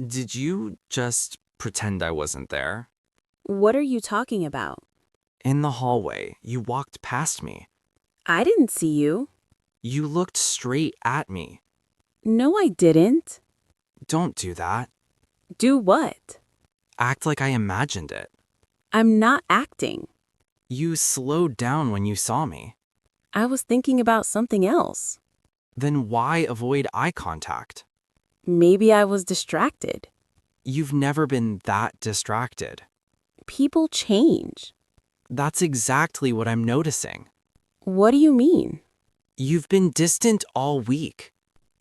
Did you just pretend I wasn't there? What are you talking about? In the hallway, you walked past me. I didn't see you. You looked straight at me. No, I didn't. Don't do that. Do what? Act like I imagined it. I'm not acting. You slowed down when you saw me. I was thinking about something else. Then why avoid eye contact? Maybe I was distracted. You've never been that distracted. People change. That's exactly what I'm noticing. What do you mean? You've been distant all week.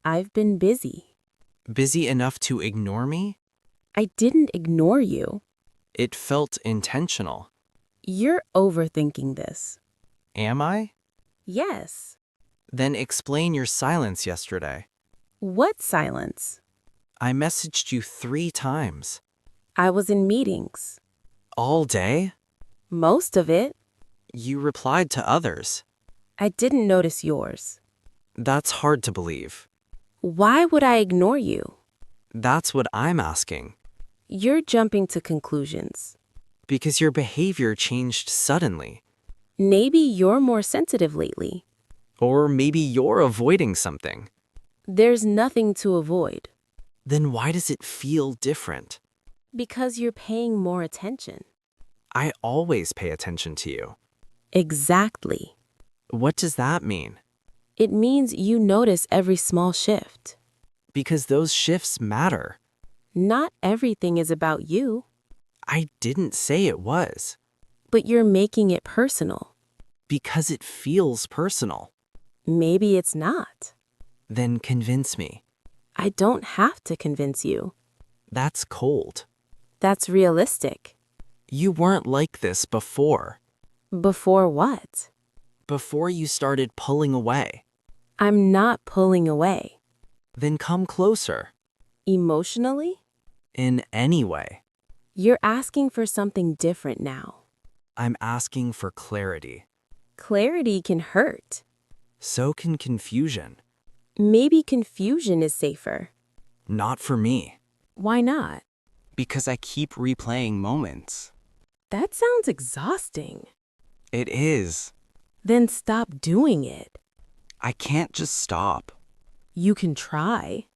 I've been busy. Busy enough to ignore me? I didn't ignore you. It felt intentional. You're overthinking this. Am I? Yes. Then explain your silence yesterday. What silence? I messaged you 3 times. I was in meetings. All day? Most of it. You replied to others. I didn't notice yours. That's hard to believe. Why would I ignore you? That's what I'm asking. You're jumping to conclusions. Because your behavior changed suddenly. Maybe you're more sensitive lately. Or maybe you're avoiding something. There's nothing to avoid. Then why does it feel different? Because you're paying more attention. I always pay attention to you. Exactly. What does that mean? It means you notice every small shift. Because those shifts matter. Not everything is about you, I didn't say it was. but you're making it personal. Because it feels personal. Maybe it's not. Then convince me. I don't have to convince you. That's cold. That's realistic. You weren't like this before. Before what? Before you started pulling away. I'm not pulling away. Then come closer. Emotionally? In any way. You're asking for something different now. I'm asking for clarity. Clarity can hurt. So can confusion. Maybe confusion is safer. Not for me. Why not? Because I keep replaying moments. That sounds exhausting. It is. Then stop doing it. I can't just stop. You can try.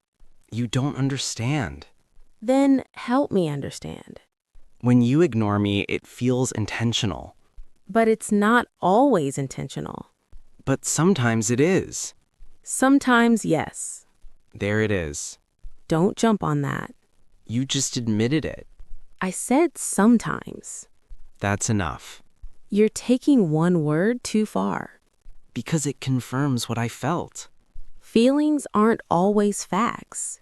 You don't understand. Then help me understand. When you ignore me, it feels intentional. But it's not always intentional. But sometimes it is. Sometimes, yes. There it is. Don't jump on that. You just admitted it. I said sometimes. That's enough. You're taking one word too far. Because it confirms what I felt. Feelings aren't always facts.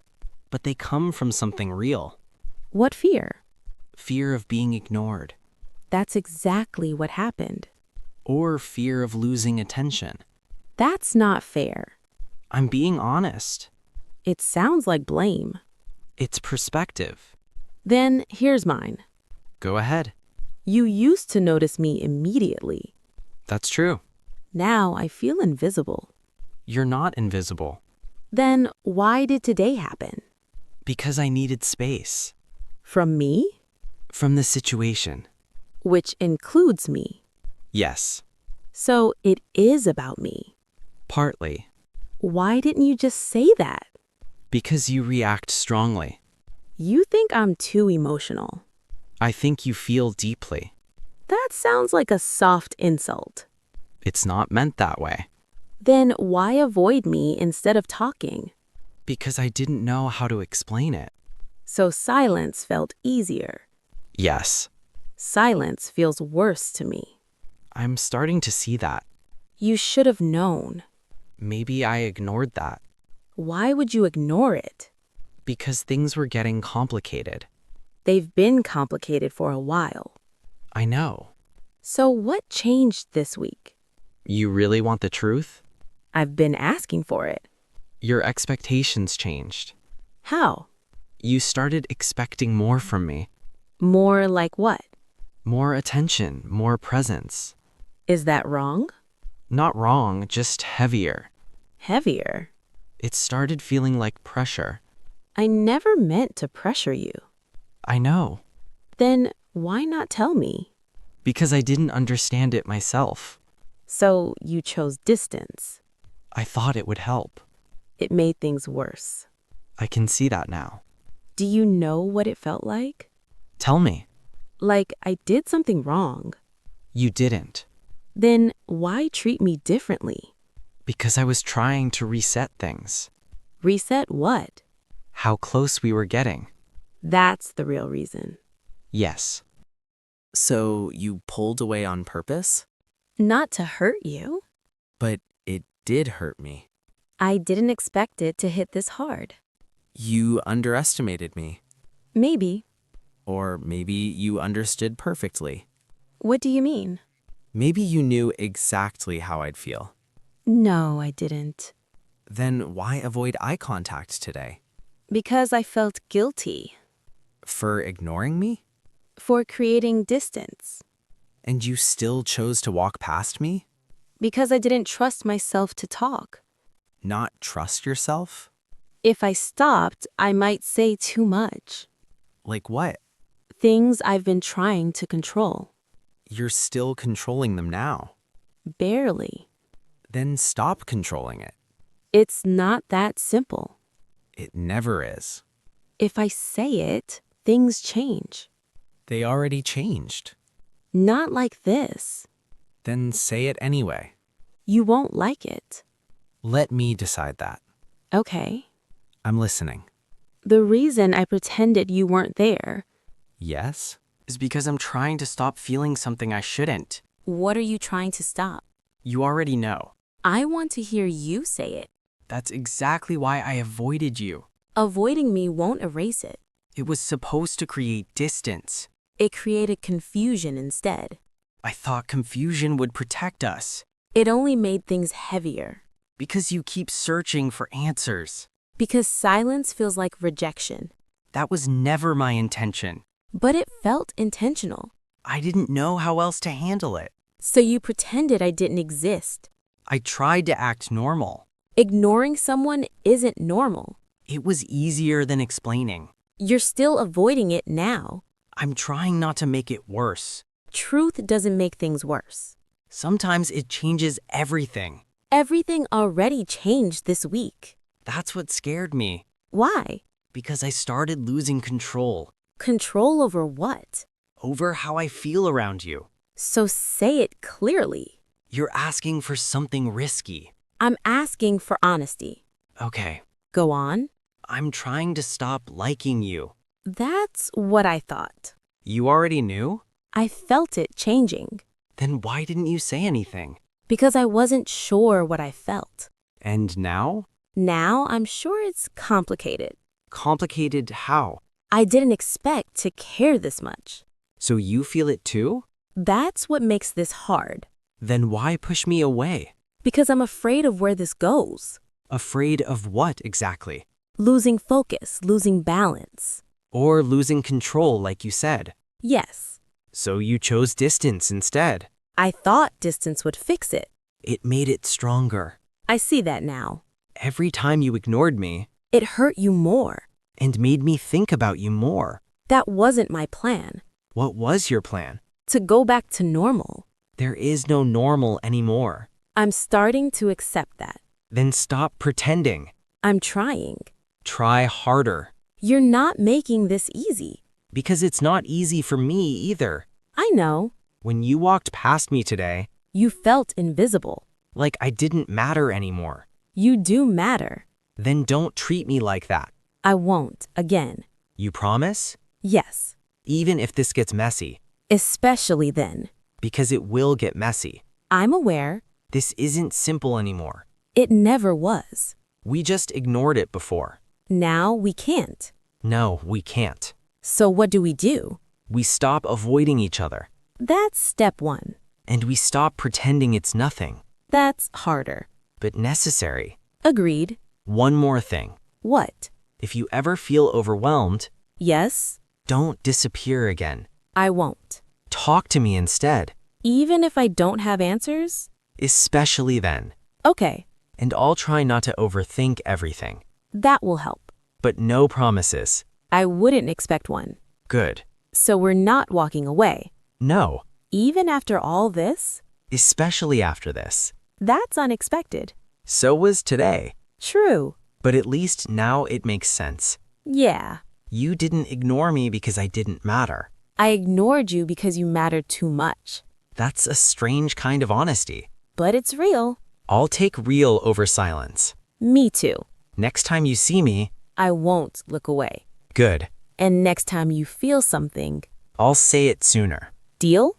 But they come from something real. What fear? Fear of being ignored. That's exactly what happened. Or fear of losing attention. That's not fair. I'm being honest. It sounds like blame. It's perspective. Then here's mine. Go ahead. You used to notice me immediately. That's true. Now I feel invisible. You're not invisible. Then why did today happen? Because I needed space. From me? From the situation. Which includes me. Yes. So it is about me. Partly. Why didn't you just say that? Because you react strongly. You think I'm too emotional. I think you feel deeply. That sounds like a soft insult. It's not meant that way. Then why avoid me instead of talking? Because I didn't know how to explain it. So silence felt easier. Yes. Silence feels worse to me. I'm starting to see that. You should have known. Maybe I ignored that. Why would you ignore it? Because things were getting complicated. They've been complicated for a while. I know. So what changed this week? You really want the truth? I've been asking for it. Your expectations changed. How? You started expecting more from me. More like what? More attention, more presence. Is that wrong? Not wrong, just heavier. Heavier? It started feeling like pressure. I never meant to pressure you. I know. Then why not tell me? Because I didn't understand it myself. So you chose distance. I thought it would help. It made things worse. I can see that now. Do you know what it felt like? Tell me. Like I did something wrong. You didn't. Then why treat me differently? Because I was trying to reset things. Reset what? How close we were getting. That's the real reason. Yes. So you pulled away on purpose? Not to hurt you. But it did hurt me. I didn't expect it to hit this hard. You underestimated me. Maybe. Or maybe you understood perfectly. What do you mean? Maybe you knew exactly how I'd feel. No, I didn't. Then why avoid eye contact today? Because I felt guilty For ignoring me? for creating distance. And you still chose to walk past me? Because I didn't trust myself to talk. Not trust yourself? If I stopped, I might say too much. Like what? Things I've been trying to control. You're still controlling them now. Barely. Then stop controlling it. It's not that simple. It never is. If I say it, things change. They already changed. Not like this. Then say it anyway. You won't like it. Let me decide that. Okay. I'm listening. The reason I pretended you weren't there. Yes? Is because I'm trying to stop feeling something I shouldn't. What are you trying to stop? You already know. I want to hear you say it. That's exactly why I avoided you. Avoiding me won't erase it. It was supposed to create distance. It created confusion instead. I thought confusion would protect us. It only made things heavier. Because you keep searching for answers. Because silence feels like rejection. That was never my intention. But it felt intentional. I didn't know how else to handle it. So you pretended I didn't exist. I tried to act normal. Ignoring someone isn't normal. It was easier than explaining. You're still avoiding it now. I'm trying not to make it worse. Truth doesn't make things worse. Sometimes it changes everything. Everything already changed this week. That's what scared me. Why? Because I started losing control Control over what? over how I feel around you. So say it clearly. You're asking for something risky. I'm asking for honesty. Okay, Go on. I'm trying to stop liking you. That's what I thought. You already knew? I felt it changing. Then why didn't you say anything? Because I wasn't sure what I felt. And now? Now I'm sure it's complicated. Complicated how? I didn't expect to care this much. So you feel it too? That's what makes this hard. Then why push me away? Because I'm afraid of where this goes. Afraid of what exactly? Losing focus, losing balance. Or losing control, like you said. Yes, So you chose distance instead. I thought distance would fix it. It made it stronger. I see that now. Every time you ignored me It hurt you more. and made me think about you more. That wasn't my plan. What was your plan? To go back to normal. There is no normal anymore. I'm starting to accept that. Then stop pretending. I'm trying. Try harder. You're not making this easy. Because it's not easy for me either. I know. When you walked past me today, You felt invisible. like I didn't matter anymore. You do matter. Then don't treat me like that. I won't again. You promise? Yes, Even if this gets messy. especially then. Because it will get messy. I'm aware. This isn't simple anymore. It never was. We just ignored it before. Now we can't. No, we can't. So what do? We stop avoiding each other. That's step one. And we stop pretending it's nothing. That's harder. But necessary. Agreed. One more thing. What? If you ever feel overwhelmed, Yes, don't disappear again. I won't. Talk to me instead. Even if I don't have answers? Especially then. Okay, And I'll try not to overthink everything. that will help. but no promises. I wouldn't expect one. Good. So we're not walking away. No, Even after all this? especially after this. That's unexpected. So was today. True. But at least now it makes sense. Yeah. You didn't ignore me because I didn't matter. I ignored you because you mattered too much. That's a strange kind of honesty. But it's real. I'll take real over silence. Me too. Next time you see me, I won't look away. good. And next time you feel something, I'll say it sooner. deal?